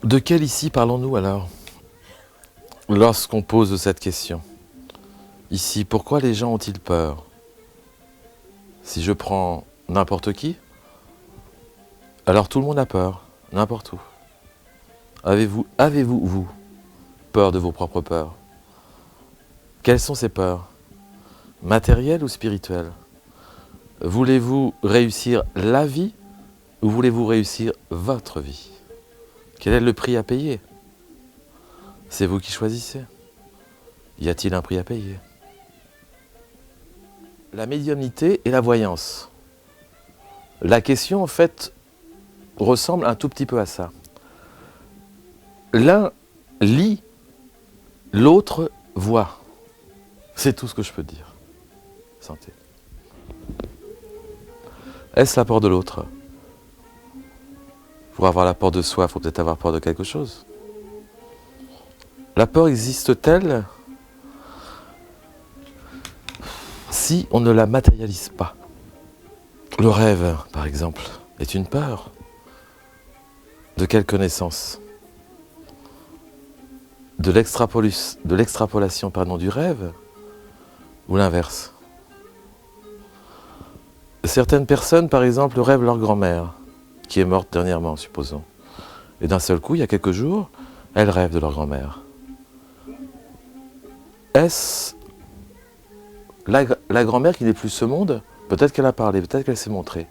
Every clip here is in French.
De quel ici parlons-nous alors, lorsqu'on pose cette question? Ici, pourquoi les gens ont-ils peur? Si je prends n'importe qui, alors tout le monde a peur, n'importe où. Avez-vous, vous, peur de vos propres peurs? Quelles sont ces peurs? Matérielles ou spirituelles? Voulez-vous réussir la vie ou voulez-vous réussir votre vie? Quel est le prix à payer? C'est vous qui choisissez. Y a-t-il un prix à payer? La médiumnité et la voyance. La question, en fait, ressemble un tout petit peu à ça. L'un lit, l'autre voit. C'est tout ce que je peux dire. Santé. Est-ce la peur de l'autre? Pour avoir la peur de soi, il faut peut-être avoir peur de quelque chose. La peur existe-t-elle si on ne la matérialise pas? Le rêve, par exemple, est une peur. De quelle connaissance? De l'extrapolation du rêve ou l'inverse? Certaines personnes, par exemple, rêvent leur grand-mère, qui est morte dernièrement, supposons. Et d'un seul coup, il y a quelques jours, elles rêvent de leur grand-mère. Est-ce la grand-mère qui n'est plus ce monde? Peut-être qu'elle a parlé, peut-être qu'elle s'est montrée.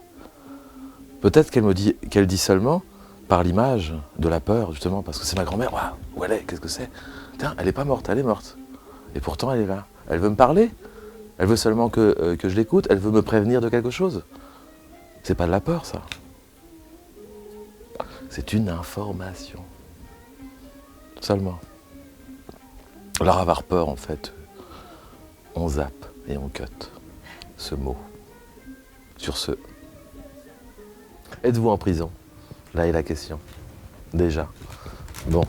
Peut-être qu'elle dit seulement par l'image de la peur, justement, parce que c'est ma grand-mère. Waouh, où elle est? Qu'est-ce que c'est? Tiens, elle n'est pas morte, elle est morte. Et pourtant, elle est là. Elle veut me parler. Elle veut seulement que je l'écoute. Elle veut me prévenir de quelque chose. C'est pas de la peur, ça. C'est une information. Seulement. Alors, avoir peur, en fait, on zappe et on cut ce mot. Sur ce, êtes-vous en prison? Là est la question. Déjà. Bon.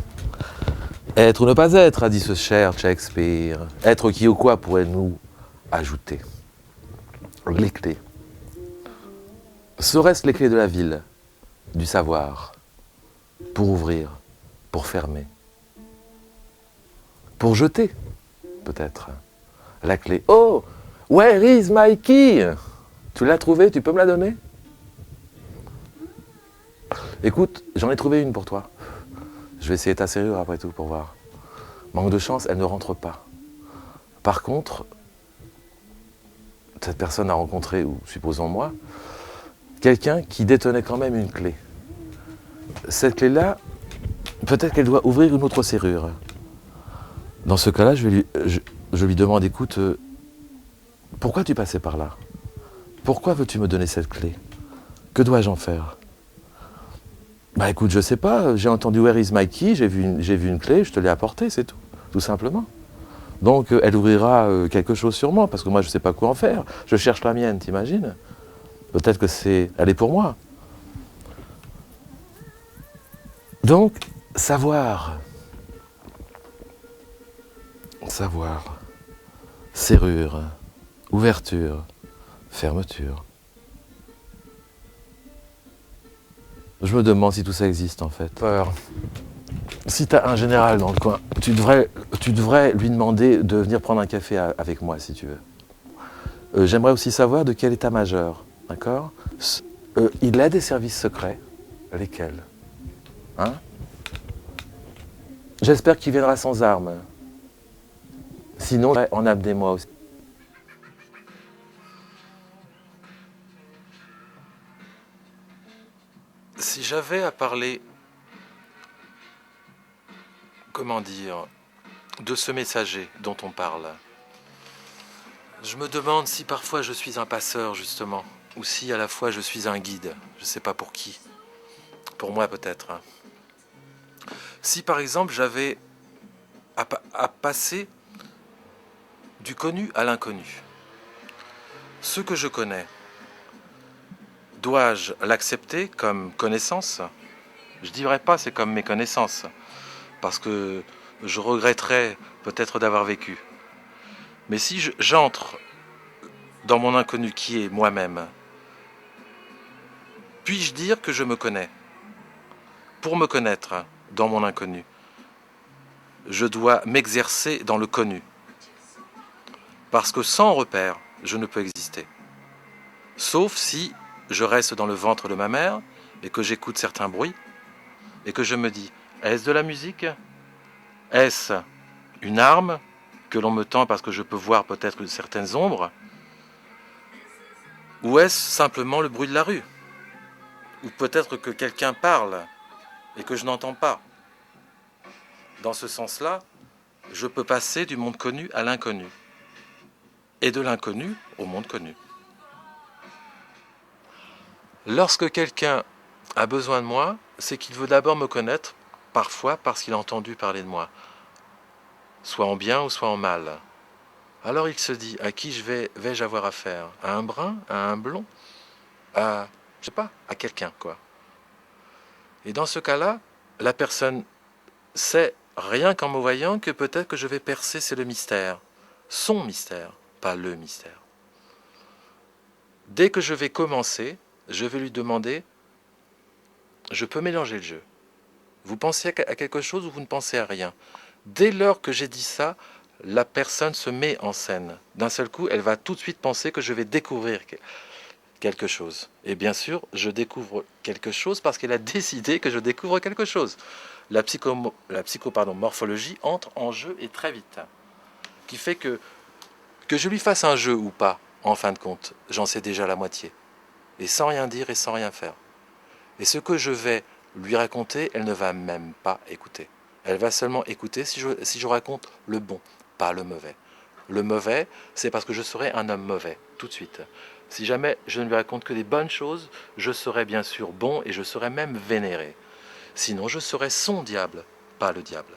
Être ou ne pas être, a dit ce cher Shakespeare. Être qui ou quoi pourrait-nous ajouter? Les clés. Seraient-ce les clés de la ville, du savoir, pour ouvrir, pour fermer, pour jeter, peut-être, la clé? Oh, where is my key? Tu l'as trouvée, tu peux me la donner? Écoute, j'en ai trouvé une pour toi. Je vais essayer ta serrure après tout pour voir. Manque de chance, elle ne rentre pas. Par contre, cette personne a rencontré, ou supposons moi, quelqu'un qui détenait quand même une clé. Cette clé-là, peut-être qu'elle doit ouvrir une autre serrure. Dans ce cas-là, je lui demande, écoute, pourquoi tu passais par là? Pourquoi veux-tu me donner cette clé? Que dois-je en faire? Bah écoute, je sais pas, j'ai entendu Where is my key, j'ai vu une clé, je te l'ai apportée, c'est tout simplement. Donc elle ouvrira quelque chose sur moi, parce que moi je sais pas quoi en faire. Je cherche la mienne, t'imagines? Peut-être que elle est pour moi. Donc, savoir, serrure, ouverture, fermeture. Je me demande si tout ça existe en fait. Peur. Si tu as un général dans le coin, tu devrais lui demander de venir prendre un café avec moi si tu veux. J'aimerais aussi savoir de quel état-major, d'accord? Il a des services secrets. Lesquels? Hein? J'espère qu'il viendra sans armes. Sinon, en amenez-moi aussi. Si j'avais à parler, comment dire, de ce messager dont on parle, je me demande si parfois je suis un passeur, justement, ou si à la fois je suis un guide. Je ne sais pas pour qui. Pour moi, peut-être. Si, par exemple, j'avais à passer du connu à l'inconnu, ce que je connais, dois-je l'accepter comme connaissance? Je ne dirais pas c'est comme mes connaissances, parce que je regretterais peut-être d'avoir vécu. Mais si j'entre dans mon inconnu qui est moi-même, puis-je dire que je me connais? Pour me connaître, dans mon inconnu. Je dois m'exercer dans le connu. Parce que sans repère, je ne peux exister. Sauf si je reste dans le ventre de ma mère et que j'écoute certains bruits et que je me dis, est-ce de la musique? Est-ce une arme que l'on me tend parce que je peux voir peut-être certaines ombres? Ou est-ce simplement le bruit de la rue? Ou peut-être que quelqu'un parle et que je n'entends pas? Dans ce sens-là, je peux passer du monde connu à l'inconnu. Et de l'inconnu au monde connu. Lorsque quelqu'un a besoin de moi, c'est qu'il veut d'abord me connaître, parfois parce qu'il a entendu parler de moi, soit en bien ou soit en mal. Alors il se dit, à qui vais-je avoir affaire? À un brun? À un blond? À, je sais pas, à quelqu'un, quoi. Et dans ce cas-là, la personne sait, rien qu'en me voyant, que peut-être que je vais percer, c'est le mystère. Son mystère, pas le mystère. Dès que je vais commencer, je vais lui demander, je peux mélanger le jeu. Vous pensez à quelque chose ou vous ne pensez à rien? Dès lors que j'ai dit ça, la personne se met en scène. D'un seul coup, elle va tout de suite penser que je vais découvrir quelque chose. Et bien sûr, je découvre quelque chose parce qu'elle a décidé que je découvre quelque chose. La morphologie entre en jeu et très vite. Qui fait que je lui fasse un jeu ou pas, en fin de compte, j'en sais déjà la moitié. Et sans rien dire et sans rien faire. Et ce que je vais lui raconter, elle ne va même pas écouter. Elle va seulement écouter si je raconte le bon, pas le mauvais. Le mauvais, c'est parce que je serai un homme mauvais, tout de suite. Si jamais je ne lui raconte que des bonnes choses, je serai bien sûr bon et je serai même vénéré. Sinon, je serai son diable, pas le diable.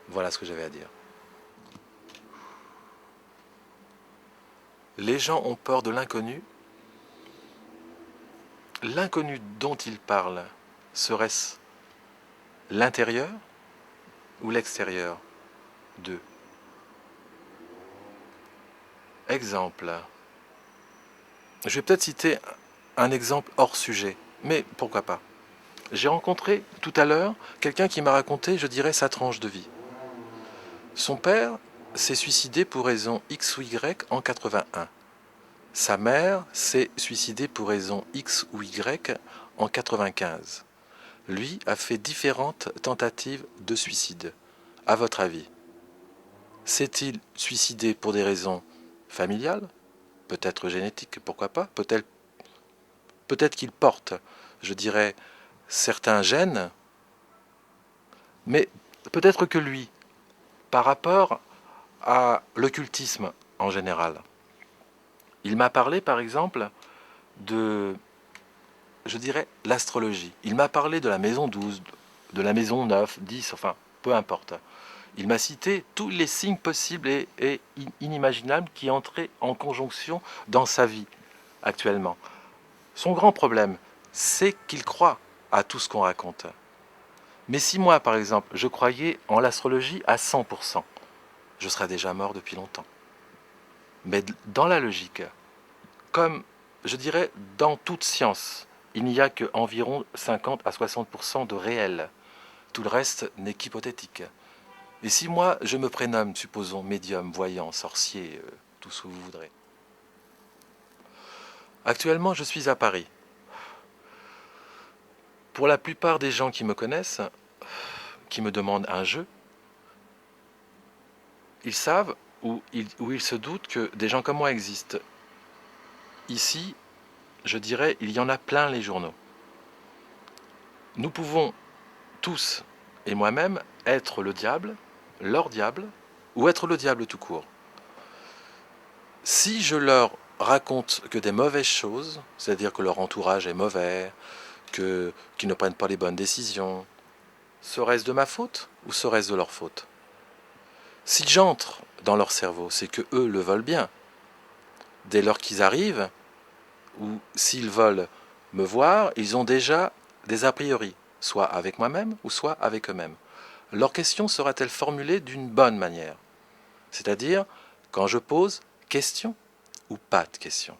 Voilà ce que j'avais à dire. Les gens ont peur de l'inconnu. L'inconnu dont ils parlent, serait-ce l'intérieur ou l'extérieur d'eux? Exemple. Je vais peut-être citer un exemple hors sujet, mais pourquoi pas. J'ai rencontré tout à l'heure quelqu'un qui m'a raconté, je dirais, sa tranche de vie. Son père s'est suicidé pour raison X ou Y en 81. Sa mère s'est suicidée pour raison X ou Y en 95. Lui a fait différentes tentatives de suicide. À votre avis, s'est-il suicidé pour des raisons familiales? Peut-être génétiques, pourquoi pas? Peut-être qu'il porte, je dirais, certains gènes, mais peut-être que lui, par rapport à l'occultisme en général, il m'a parlé par exemple de, je dirais, l'astrologie. Il m'a parlé de la maison 12, de la maison 9, 10, enfin, peu importe. Il m'a cité tous les signes possibles et inimaginables qui entraient en conjonction dans sa vie actuellement. Son grand problème, c'est qu'il croit à tout ce qu'on raconte. Mais si moi, par exemple, je croyais en l'astrologie à 100%, je serais déjà mort depuis longtemps. Mais dans la logique, comme je dirais dans toute science, il n'y a qu'environ 50 à 60% de réel. Tout le reste n'est qu'hypothétique. Et si moi, je me prénomme, supposons, médium, voyant, sorcier, tout ce que vous voudrez. Actuellement, je suis à Paris. Pour la plupart des gens qui me connaissent, qui me demandent un jeu, ils savent ou ils se doutent que des gens comme moi existent. Ici, je dirais, il y en a plein les journaux. Nous pouvons tous, et moi-même, être le diable, leur diable, ou être le diable tout court. Si je leur raconte que des mauvaises choses, c'est-à-dire que leur entourage est mauvais, qu'ils ne prennent pas les bonnes décisions, serait-ce de ma faute ou serait-ce de leur faute? Si j'entre dans leur cerveau, c'est que eux le veulent bien. Dès lors qu'ils arrivent, ou s'ils veulent me voir, ils ont déjà des a priori, soit avec moi-même ou soit avec eux-mêmes. Leur question sera-t-elle formulée d'une bonne manière? C'est-à-dire, quand je pose question ou pas de question.